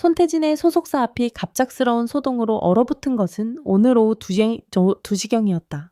손태진의 소속사 앞이 갑작스러운 소동으로 얼어붙은 것은 오늘 오후 2시경이었다.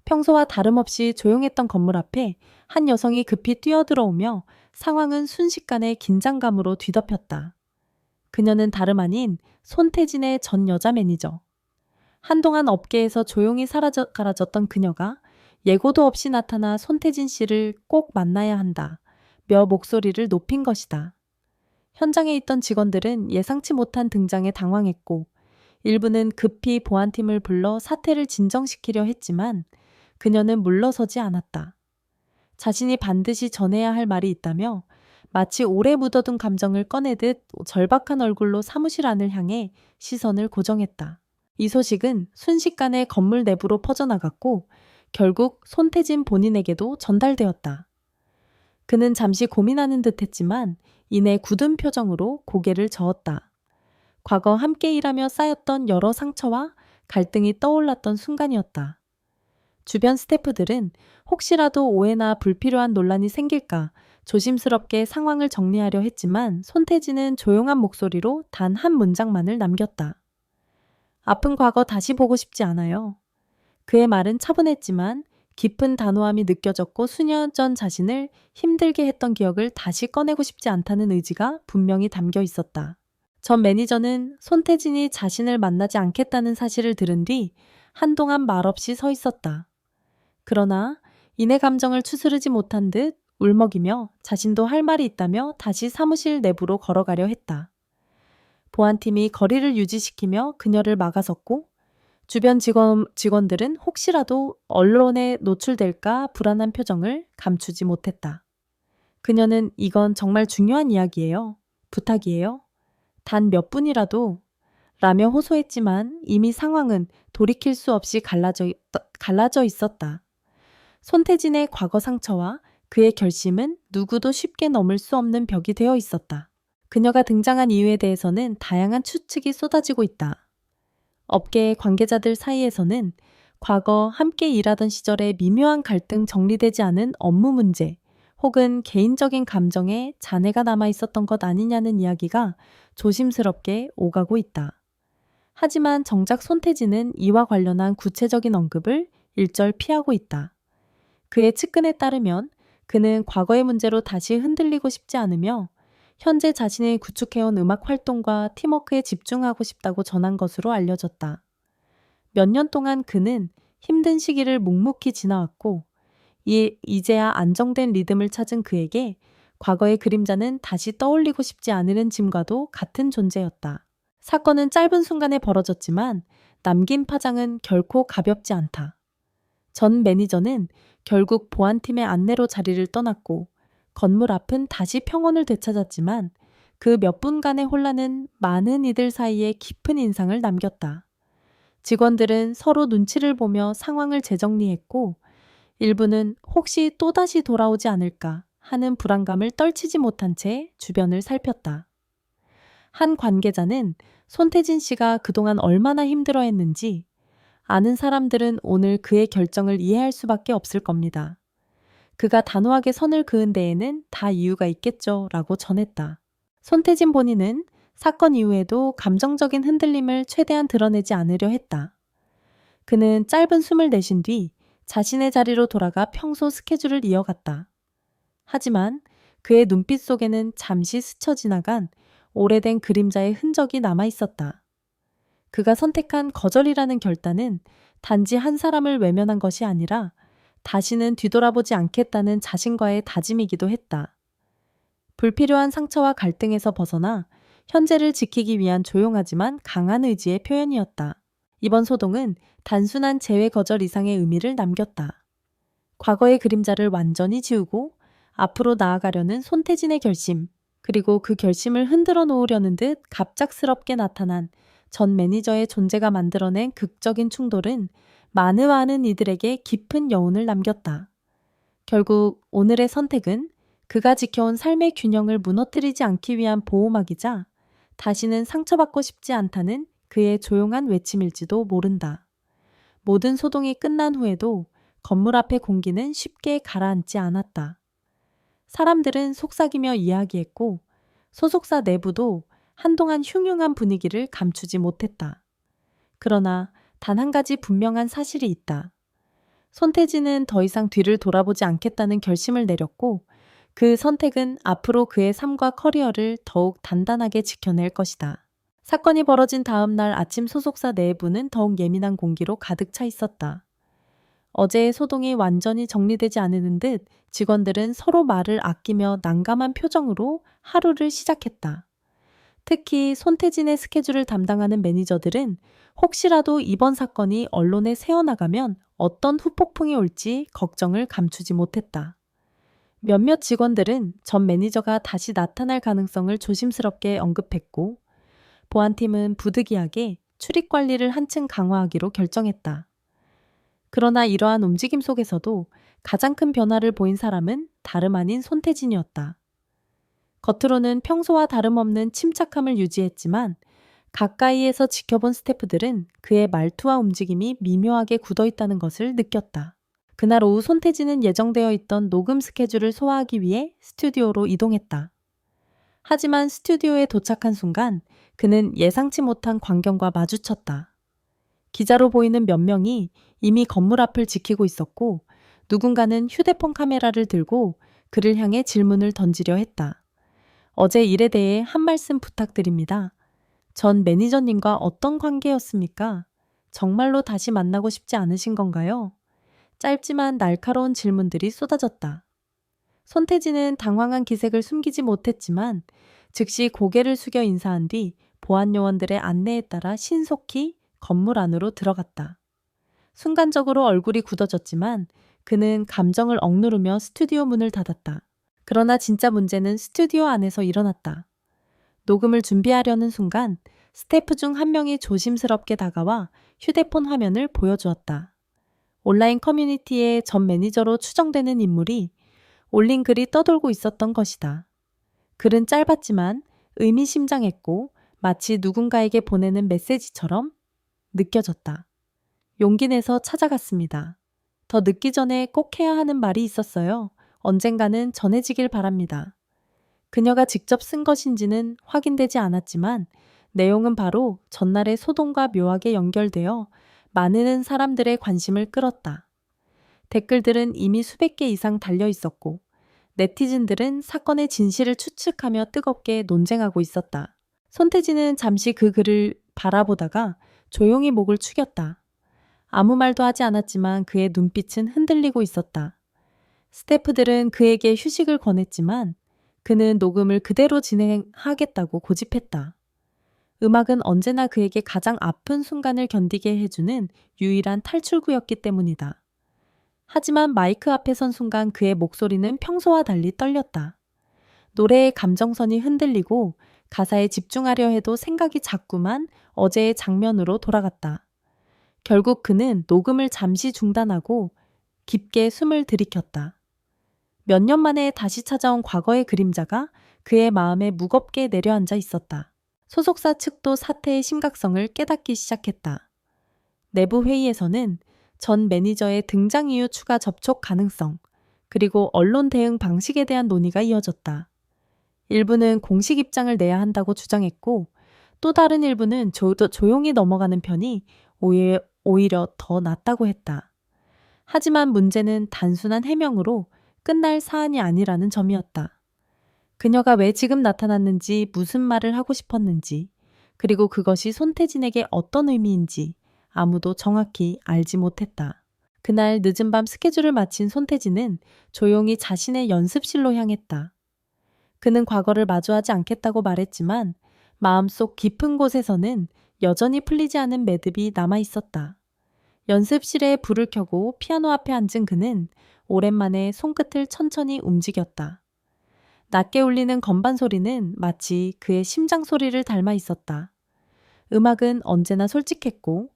평소와 다름없이 조용했던 건물 앞에 한 여성이 급히 뛰어들어오며 상황은 순식간에 긴장감으로 뒤덮였다. 그녀는 다름 아닌 손태진의 전 여자 매니저. 한동안 업계에서 조용히 사라졌던 그녀가 예고도 없이 나타나 손태진 씨를 꼭 만나야 한다 며 목소리를 높인 것이다. 현장에 있던 직원들은 예상치 못한 등장에 당황했고 일부는 급히 보안팀을 불러 사태를 진정시키려 했지만 그녀는 물러서지 않았다. 자신이 반드시 전해야 할 말이 있다며 마치 오래 묻어둔 감정을 꺼내듯 절박한 얼굴로 사무실 안을 향해 시선을 고정했다. 이 소식은 순식간에 건물 내부로 퍼져나갔고 결국 손태진 본인에게도 전달되었다. 그는 잠시 고민하는 듯 했지만 이내 굳은 표정으로 고개를 저었다. 과거 함께 일하며 쌓였던 여러 상처와 갈등이 떠올랐던 순간이었다. 주변 스태프들은 혹시라도 오해나 불필요한 논란이 생길까 조심스럽게 상황을 정리하려 했지만 손태진은 조용한 목소리로 단 한 문장만을 남겼다. 아픈 과거 다시 보고 싶지 않아요. 그의 말은 차분했지만 깊은 단호함이 느껴졌고 수년 전 자신을 힘들게 했던 기억을 다시 꺼내고 싶지 않다는 의지가 분명히 담겨 있었다. 전 매니저는 손태진이 자신을 만나지 않겠다는 사실을 들은 뒤 한동안 말없이 서 있었다. 그러나 이내 감정을 추스르지 못한 듯 울먹이며 자신도 할 말이 있다며 다시 사무실 내부로 걸어가려 했다. 보안팀이 거리를 유지시키며 그녀를 막아섰고 주변 직원들은 혹시라도 언론에 노출될까 불안한 표정을 감추지 못했다. 그녀는 이건 정말 중요한 이야기예요. 부탁이에요. 단 몇 분이라도 라며 호소했지만 이미 상황은 돌이킬 수 없이 갈라져 있었다. 손태진의 과거 상처와 그의 결심은 누구도 쉽게 넘을 수 없는 벽이 되어 있었다. 그녀가 등장한 이유에 대해서는 다양한 추측이 쏟아지고 있다. 업계의 관계자들 사이에서는 과거 함께 일하던 시절의 미묘한 갈등 정리되지 않은 업무 문제 혹은 개인적인 감정에 잔해가 남아 있었던 것 아니냐는 이야기가 조심스럽게 오가고 있다. 하지만 정작 손태진은 이와 관련한 구체적인 언급을 일절 피하고 있다. 그의 측근에 따르면 그는 과거의 문제로 다시 흔들리고 싶지 않으며 현재 자신이 구축해온 음악 활동과 팀워크에 집중하고 싶다고 전한 것으로 알려졌다. 몇 년 동안 그는 힘든 시기를 묵묵히 지나왔고 이제야 안정된 리듬을 찾은 그에게 과거의 그림자는 다시 떠올리고 싶지 않으는 짐과도 같은 존재였다. 사건은 짧은 순간에 벌어졌지만 남긴 파장은 결코 가볍지 않다. 전 매니저는 결국 보안팀의 안내로 자리를 떠났고 건물 앞은 다시 평온을 되찾았지만 그 몇 분간의 혼란은 많은 이들 사이에 깊은 인상을 남겼다. 직원들은 서로 눈치를 보며 상황을 재정리했고 일부는 혹시 또다시 돌아오지 않을까 하는 불안감을 떨치지 못한 채 주변을 살폈다. 한 관계자는 손태진 씨가 그동안 얼마나 힘들어했는지 아는 사람들은 오늘 그의 결정을 이해할 수밖에 없을 겁니다. 그가 단호하게 선을 그은 데에는 다 이유가 있겠죠 라고 전했다. 손태진 본인은 사건 이후에도 감정적인 흔들림을 최대한 드러내지 않으려 했다. 그는 짧은 숨을 내쉰 뒤 자신의 자리로 돌아가 평소 스케줄을 이어갔다. 하지만 그의 눈빛 속에는 잠시 스쳐 지나간 오래된 그림자의 흔적이 남아 있었다. 그가 선택한 거절이라는 결단은 단지 한 사람을 외면한 것이 아니라 다시는 뒤돌아보지 않겠다는 자신과의 다짐이기도 했다. 불필요한 상처와 갈등에서 벗어나 현재를 지키기 위한 조용하지만 강한 의지의 표현이었다. 이번 소동은 단순한 재회 거절 이상의 의미를 남겼다. 과거의 그림자를 완전히 지우고 앞으로 나아가려는 손태진의 결심, 그리고 그 결심을 흔들어 놓으려는 듯 갑작스럽게 나타난 전 매니저의 존재가 만들어낸 극적인 충돌은 많은 이들에게 깊은 여운을 남겼다. 결국 오늘의 선택은 그가 지켜온 삶의 균형을 무너뜨리지 않기 위한 보호막이자 다시는 상처받고 싶지 않다는 그의 조용한 외침일지도 모른다. 모든 소동이 끝난 후에도 건물 앞의 공기는 쉽게 가라앉지 않았다. 사람들은 속삭이며 이야기했고 소속사 내부도 한동안 흉흉한 분위기를 감추지 못했다. 그러나 단 한 가지 분명한 사실이 있다. 손태진은 더 이상 뒤를 돌아보지 않겠다는 결심을 내렸고 그 선택은 앞으로 그의 삶과 커리어를 더욱 단단하게 지켜낼 것이다. 사건이 벌어진 다음 날 아침 소속사 내부는 더욱 예민한 공기로 가득 차 있었다. 어제의 소동이 완전히 정리되지 않은 듯 직원들은 서로 말을 아끼며 난감한 표정으로 하루를 시작했다. 특히 손태진의 스케줄을 담당하는 매니저들은 혹시라도 이번 사건이 언론에 새어나가면 어떤 후폭풍이 올지 걱정을 감추지 못했다. 몇몇 직원들은 전 매니저가 다시 나타날 가능성을 조심스럽게 언급했고, 보안팀은 부득이하게 출입 관리를 한층 강화하기로 결정했다. 그러나 이러한 움직임 속에서도 가장 큰 변화를 보인 사람은 다름 아닌 손태진이었다. 겉으로는 평소와 다름없는 침착함을 유지했지만 가까이에서 지켜본 스태프들은 그의 말투와 움직임이 미묘하게 굳어있다는 것을 느꼈다. 그날 오후 손태진은 예정되어 있던 녹음 스케줄을 소화하기 위해 스튜디오로 이동했다. 하지만 스튜디오에 도착한 순간 그는 예상치 못한 광경과 마주쳤다. 기자로 보이는 몇 명이 이미 건물 앞을 지키고 있었고 누군가는 휴대폰 카메라를 들고 그를 향해 질문을 던지려 했다. 어제 일에 대해 한 말씀 부탁드립니다. 전 매니저님과 어떤 관계였습니까? 정말로 다시 만나고 싶지 않으신 건가요? 짧지만 날카로운 질문들이 쏟아졌다. 손태진은 당황한 기색을 숨기지 못했지만 즉시 고개를 숙여 인사한 뒤 보안 요원들의 안내에 따라 신속히 건물 안으로 들어갔다. 순간적으로 얼굴이 굳어졌지만 그는 감정을 억누르며 스튜디오 문을 닫았다. 그러나 진짜 문제는 스튜디오 안에서 일어났다. 녹음을 준비하려는 순간 스태프 중 한 명이 조심스럽게 다가와 휴대폰 화면을 보여주었다. 온라인 커뮤니티의 전 매니저로 추정되는 인물이 올린 글이 떠돌고 있었던 것이다. 글은 짧았지만 의미심장했고 마치 누군가에게 보내는 메시지처럼 느껴졌다. 용기 내서 찾아갔습니다. 더 늦기 전에 꼭 해야 하는 말이 있었어요. 언젠가는 전해지길 바랍니다. 그녀가 직접 쓴 것인지는 확인되지 않았지만 내용은 바로 전날의 소동과 묘하게 연결되어 많은 사람들의 관심을 끌었다. 댓글들은 이미 수백 개 이상 달려 있었고 네티즌들은 사건의 진실을 추측하며 뜨겁게 논쟁하고 있었다. 손태진은 잠시 그 글을 바라보다가 조용히 목을 축였다. 아무 말도 하지 않았지만 그의 눈빛은 흔들리고 있었다. 스태프들은 그에게 휴식을 권했지만 그는 녹음을 그대로 진행하겠다고 고집했다. 음악은 언제나 그에게 가장 아픈 순간을 견디게 해주는 유일한 탈출구였기 때문이다. 하지만 마이크 앞에 선 순간 그의 목소리는 평소와 달리 떨렸다. 노래의 감정선이 흔들리고 가사에 집중하려 해도 생각이 자꾸만 어제의 장면으로 돌아갔다. 결국 그는 녹음을 잠시 중단하고 깊게 숨을 들이켰다. 몇 년 만에 다시 찾아온 과거의 그림자가 그의 마음에 무겁게 내려앉아 있었다. 소속사 측도 사태의 심각성을 깨닫기 시작했다. 내부 회의에서는 전 매니저의 등장 이후 추가 접촉 가능성, 그리고 언론 대응 방식에 대한 논의가 이어졌다. 일부는 공식 입장을 내야 한다고 주장했고 또 다른 일부는 조용히 넘어가는 편이 오히려 더 낫다고 했다. 하지만 문제는 단순한 해명으로 끝날 사안이 아니라는 점이었다. 그녀가 왜 지금 나타났는지, 무슨 말을 하고 싶었는지, 그리고 그것이 손태진에게 어떤 의미인지 아무도 정확히 알지 못했다. 그날 늦은 밤 스케줄을 마친 손태진은 조용히 자신의 연습실로 향했다. 그는 과거를 마주하지 않겠다고 말했지만 마음속 깊은 곳에서는 여전히 풀리지 않은 매듭이 남아 있었다. 연습실에 불을 켜고 피아노 앞에 앉은 그는 오랜만에 손끝을 천천히 움직였다. 낮게 울리는 건반 소리는 마치 그의 심장 소리를 닮아 있었다. 음악은 언제나 솔직했고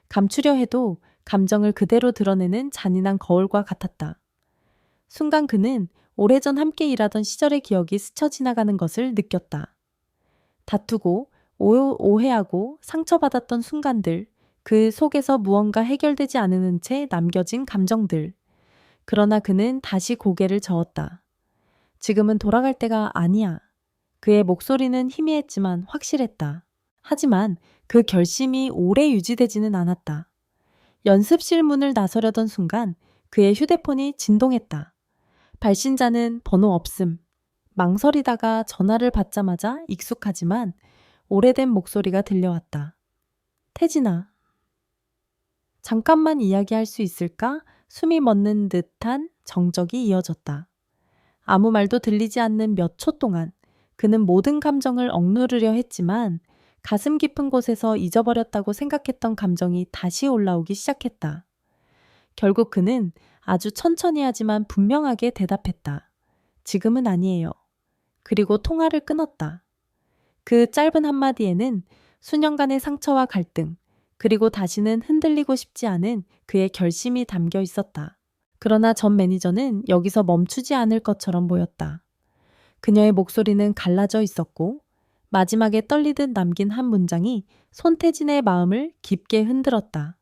감추려 해도 감정을 그대로 드러내는 잔인한 거울과 같았다. 순간 그는 오래전 함께 일하던 시절의 기억이 스쳐 지나가는 것을 느꼈다. 다투고 오해하고 상처받았던 순간들, 그 속에서 무언가 해결되지 않은 채 남겨진 감정들. 그러나 그는 다시 고개를 저었다. 지금은 돌아갈 때가 아니야. 그의 목소리는 희미했지만 확실했다. 하지만 그 결심이 오래 유지되지는 않았다. 연습실 문을 나서려던 순간 그의 휴대폰이 진동했다. 발신자는 번호 없음. 망설이다가 전화를 받자마자 익숙하지만 오래된 목소리가 들려왔다. 태진아. 잠깐만 이야기할 수 있을까? 숨이 멎는 듯한 정적이 이어졌다. 아무 말도 들리지 않는 몇 초 동안 그는 모든 감정을 억누르려 했지만 가슴 깊은 곳에서 잊어버렸다고 생각했던 감정이 다시 올라오기 시작했다. 결국 그는 아주 천천히 하지만 분명하게 대답했다. 지금은 아니에요. 그리고 통화를 끊었다. 그 짧은 한마디에는 수년간의 상처와 갈등, 그리고 다시는 흔들리고 싶지 않은 그의 결심이 담겨 있었다. 그러나 전 매니저는 여기서 멈추지 않을 것처럼 보였다. 그녀의 목소리는 갈라져 있었고 마지막에 떨리듯 남긴 한 문장이 손태진의 마음을 깊게 흔들었다.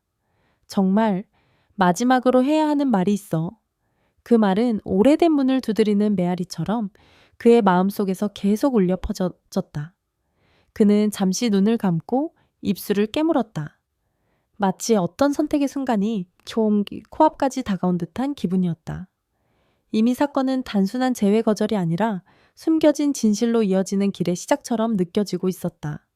정말 마지막으로 해야 하는 말이 있어. 그 말은 오래된 문을 두드리는 메아리처럼 그의 마음속에서 계속 울려 퍼졌다. 그는 잠시 눈을 감고 입술을 깨물었다. 마치 어떤 선택의 순간이 코앞까지 다가온 듯한 기분이었다. 이미 사건은 단순한 재회 거절이 아니라 숨겨진 진실로 이어지는 길의 시작처럼 느껴지고 있었다.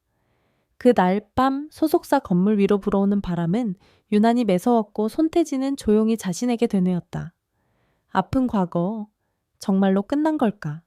그날 밤 소속사 건물 위로 불어오는 바람은 유난히 매서웠고 손태진은 조용히 자신에게 되뇌었다. 아픈 과거, 정말로 끝난 걸까?